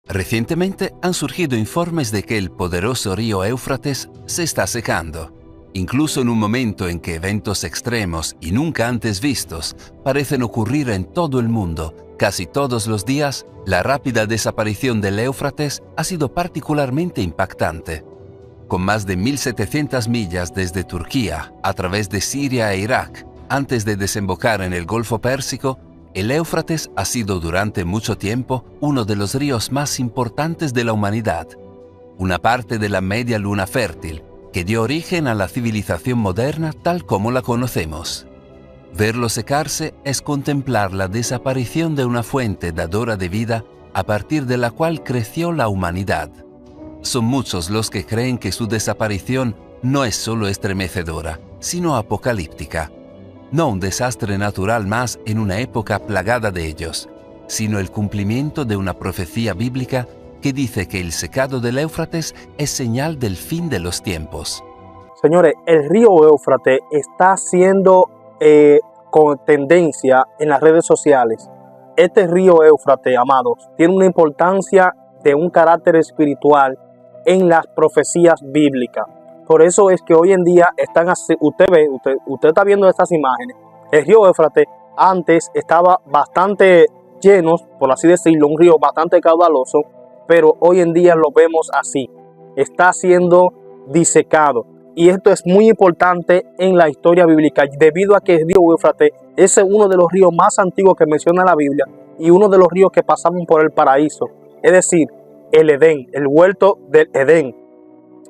Recientemente han surgido informes de que el poderoso río Éufrates se está secando, incluso en un momento en que eventos extremos y nunca antes vistos parecen ocurrir en todo el mundo. Casi todos los días, la rápida desaparición del Éufrates ha sido particularmente impactante. Con más de 1.700 millas desde Turquía a través de Siria e Irak, antes de desembocar en el Golfo Pérsico, el Éufrates ha sido durante mucho tiempo uno de los ríos más importantes de la humanidad, una parte de la media luna fértil que dio origen a la civilización moderna tal como la conocemos. Verlo secarse es contemplar la desaparición de una fuente dadora de vida a partir de la cual creció la humanidad. Son muchos los que creen que su desaparición no es solo estremecedora, sino apocalíptica. No un desastre natural más en una época plagada de ellos, sino el cumplimiento de una profecía bíblica que dice que el secado del Éufrates es señal del fin de los tiempos. Señores, el río Éufrates está siendo con tendencia en las redes sociales. Este río Éufrates, amados, tiene una importancia de un carácter espiritual en las profecías bíblicas. Por eso es que hoy en día están así, usted está viendo estas imágenes. El río Éufrates antes estaba bastante lleno, por así decirlo, un río bastante caudaloso, pero hoy en día lo vemos así. Está siendo disecado. Y esto es muy importante en la historia bíblica, debido a que el río Éufrates es uno de los ríos más antiguos que menciona la Biblia y uno de los ríos que pasaban por el paraíso, es decir, el Edén, el huerto del Edén.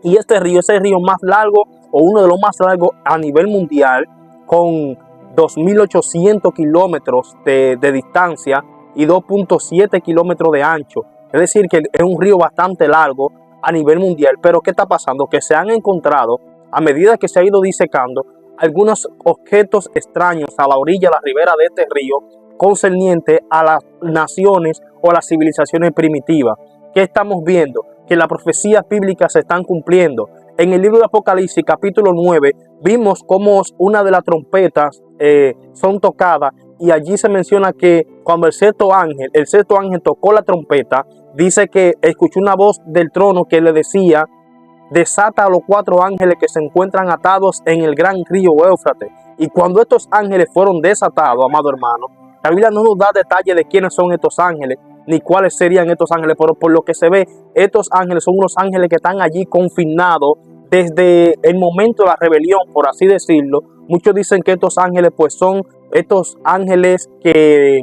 Y este río es el río más largo o uno de los más largos a nivel mundial, con 2.800 kilómetros de distancia y 2.7 kilómetros de ancho. Es decir, que es un río bastante largo a nivel mundial. Pero ¿qué está pasando? Que se han encontrado, a medida que se ha ido disecando, algunos objetos extraños a la orilla, a la ribera de este río, concerniente a las naciones o las civilizaciones primitivas. ¿Qué estamos viendo? Que las profecías bíblicas se están cumpliendo. En el libro de Apocalipsis, capítulo 9, vimos cómo una de las trompetas son tocadas, y allí se menciona que cuando el sexto ángel tocó la trompeta, dice que escuchó una voz del trono que le decía: desata a los 4 ángeles que se encuentran atados en el gran río Éufrates. Y cuando estos ángeles fueron desatados, amado hermano, la Biblia no nos da detalles de quiénes son estos ángeles, ni cuáles serían estos ángeles, pero por lo que se ve, estos ángeles son unos ángeles que están allí confinados desde el momento de la rebelión, por así decirlo. Muchos dicen que estos ángeles pues son estos ángeles que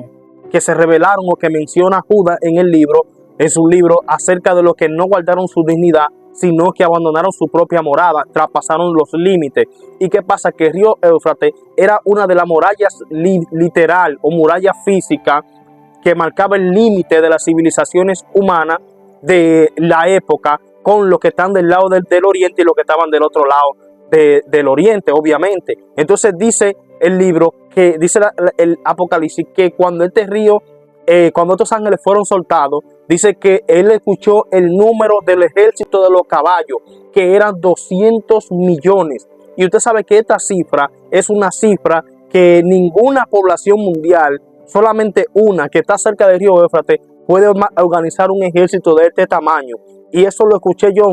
se rebelaron, o que menciona Judas en su libro, acerca de los que no guardaron su dignidad, sino que abandonaron su propia morada, traspasaron los límites. ¿Y qué pasa? Que el río Éufrates era una de las murallas literal o muralla física que marcaba el límite de las civilizaciones humanas de la época, con los que están del lado del oriente y los que estaban del otro lado del oriente, obviamente. Entonces dice el libro, que dice el Apocalipsis, que cuando este río, cuando estos ángeles fueron soltados, dice que él escuchó el número del ejército de los caballos, que eran 200 millones. Y usted sabe que esta cifra es una cifra que ninguna población mundial, solamente una que está cerca del río Éufrates, puede organizar un ejército de este tamaño. Y eso lo escuché yo,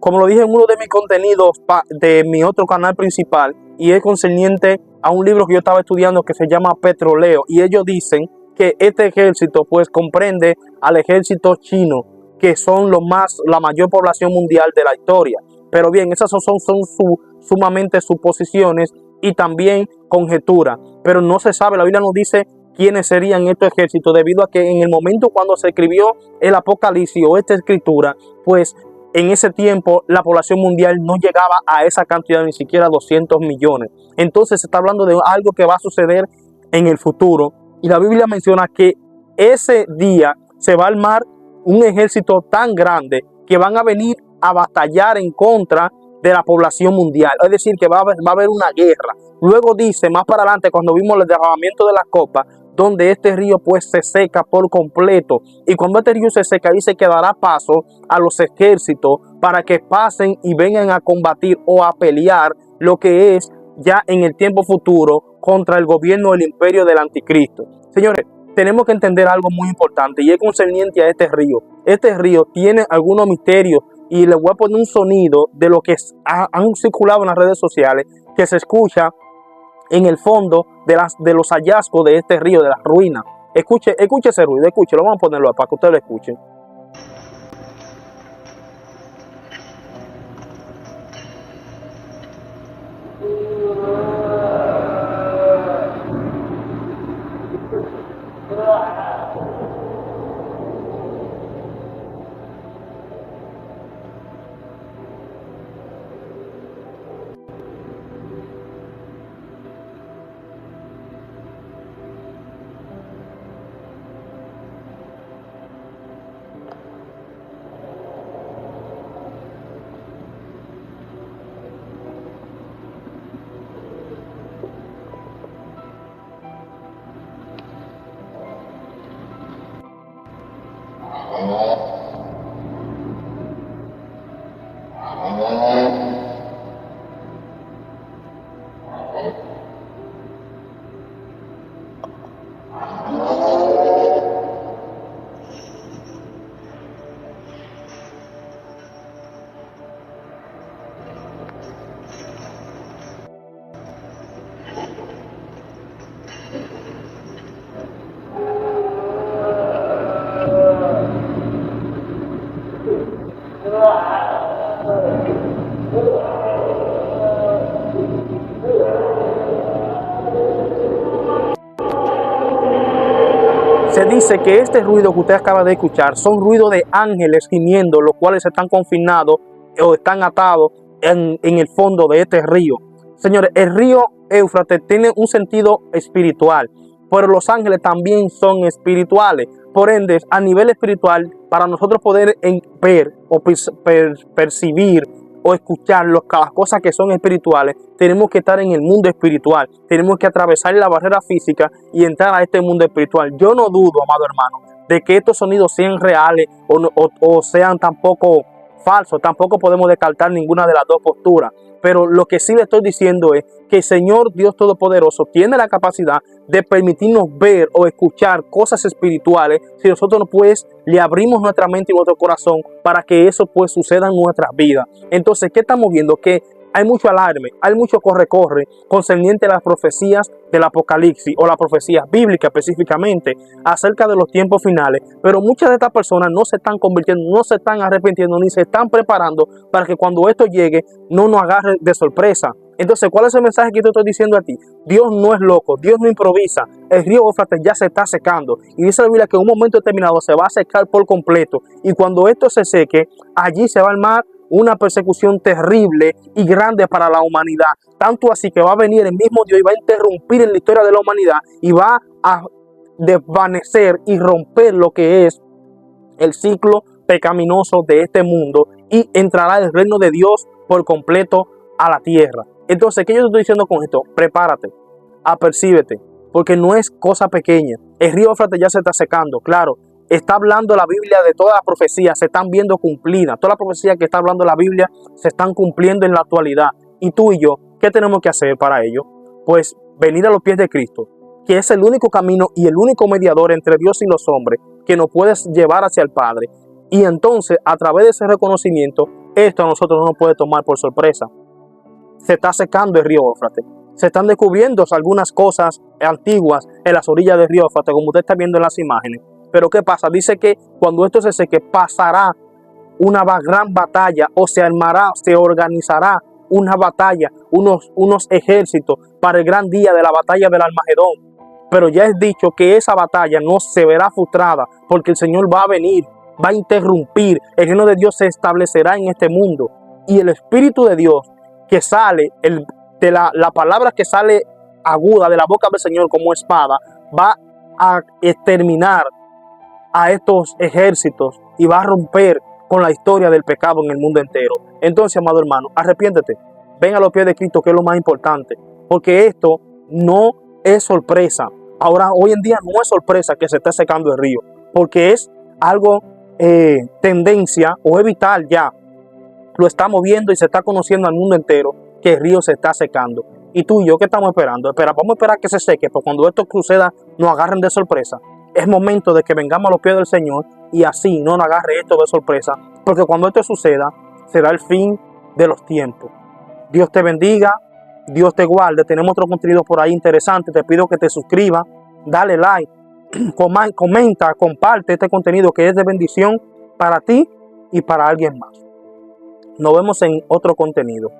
como lo dije en uno de mis contenidos de mi otro canal principal, y es concerniente a un libro que yo estaba estudiando que se llama Petroleo. Y ellos dicen que este ejército pues comprende al ejército chino, que son la mayor población mundial de la historia. Pero bien, esas son sumamente suposiciones y también conjeturas, pero no se sabe. La Biblia nos dice quiénes serían estos ejércitos, debido a que en el momento cuando se escribió el Apocalipsis o esta escritura, pues en ese tiempo la población mundial no llegaba a esa cantidad, ni siquiera 200 millones. Entonces se está hablando de algo que va a suceder en el futuro, y la Biblia menciona que ese día se va a armar un ejército tan grande que van a venir a batallar en contra de la población mundial. Es decir, que va a haber una guerra. Luego dice, más para adelante, cuando vimos el derramamiento de las copas, donde este río pues se seca por completo. Y cuando este río se seca, dice que dará paso a los ejércitos para que pasen y vengan a combatir o a pelear lo que es ya en el tiempo futuro contra el gobierno del imperio del anticristo. Señores, tenemos que entender algo muy importante y es concerniente a este río. Este río tiene algunos misterios y le voy a poner un sonido de lo que han circulado en las redes sociales que se escucha en el fondo de los hallazgos de este río, de las ruinas. Escuche ese ruido, escúchelo, vamos a ponerlo para que ustedes lo escuchen. Se dice que este ruido que usted acaba de escuchar son ruidos de ángeles gimiendo, los cuales están confinados o están atados en el fondo de este río. Señores, el río Éufrates tiene un sentido espiritual, pero los ángeles también son espirituales. Por ende, a nivel espiritual, para nosotros poder ver o percibir o escuchar las cosas que son espirituales, tenemos que estar en el mundo espiritual, tenemos que atravesar la barrera física y entrar a este mundo espiritual. Yo no dudo, amado hermano, de que estos sonidos sean reales o sean tampoco falsos. Tampoco podemos descartar ninguna de las dos posturas, pero lo que sí le estoy diciendo es que el Señor Dios Todopoderoso tiene la capacidad de permitirnos ver o escuchar cosas espirituales si nosotros pues le abrimos nuestra mente y nuestro corazón para que eso pues suceda en nuestras vidas. Entonces, ¿qué estamos viendo? Que hay mucho alarme, hay mucho corre-corre concerniente a las profecías del Apocalipsis o las profecías bíblicas específicamente acerca de los tiempos finales, pero muchas de estas personas no se están convirtiendo, no se están arrepintiendo ni se están preparando para que cuando esto llegue no nos agarre de sorpresa. Entonces, ¿cuál es el mensaje que te estoy diciendo a ti? Dios no es loco, Dios no improvisa. El río Éufrates ya se está secando y dice la Biblia que en un momento determinado se va a secar por completo, y cuando esto se seque, allí se va a armar una persecución terrible y grande para la humanidad, tanto así que va a venir el mismo Dios y va a interrumpir en la historia de la humanidad y va a desvanecer y romper lo que es el ciclo pecaminoso de este mundo, y entrará el reino de Dios por completo a la tierra. Entonces, ¿qué yo te estoy diciendo con esto? Prepárate, apercíbete, porque no es cosa pequeña. El río Éufrates ya se está secando, claro. Está hablando la Biblia de todas las profecías, se están viendo cumplidas. Todas las profecías que está hablando la Biblia se están cumpliendo en la actualidad. Y tú y yo, ¿qué tenemos que hacer para ello? Pues venir a los pies de Cristo, que es el único camino y el único mediador entre Dios y los hombres que nos puede llevar hacia el Padre. Y entonces, a través de ese reconocimiento, esto a nosotros no nos puede tomar por sorpresa. Se está secando el río Éufrates. Se están descubriendo algunas cosas antiguas en las orillas del río Éufrates, como usted está viendo en las imágenes. Pero ¿qué pasa? Dice que cuando esto se seque, pasará una gran batalla, o se armará, se organizará una batalla, unos ejércitos para el gran día de la batalla del Armagedón. Pero ya es dicho que esa batalla no se verá frustrada, porque el Señor va a venir, va a interrumpir, el reino de Dios se establecerá en este mundo. Y el Espíritu de Dios que sale, de la palabra que sale aguda de la boca del Señor como espada, va a exterminar a estos ejércitos y va a romper con la historia del pecado en el mundo entero. Entonces, amado hermano, arrepiéntete, ven a los pies de Cristo, que es lo más importante, porque esto no es sorpresa. Ahora, hoy en día no es sorpresa que se esté secando el río, porque es algo tendencia o es vital ya. Lo estamos viendo y se está conociendo al mundo entero que el río se está secando. Y tú y yo, ¿qué estamos esperando? Vamos a esperar que se seque, porque cuando esto suceda nos agarren de sorpresa. es momento de que vengamos a los pies del Señor y así no nos agarre esto de sorpresa, porque cuando esto suceda, será el fin de los tiempos. Dios te bendiga, Dios te guarde. Tenemos otro contenido por ahí interesante. Te pido que te suscribas, dale like, comenta, comparte este contenido que es de bendición para ti y para alguien más. Nos vemos en otro contenido.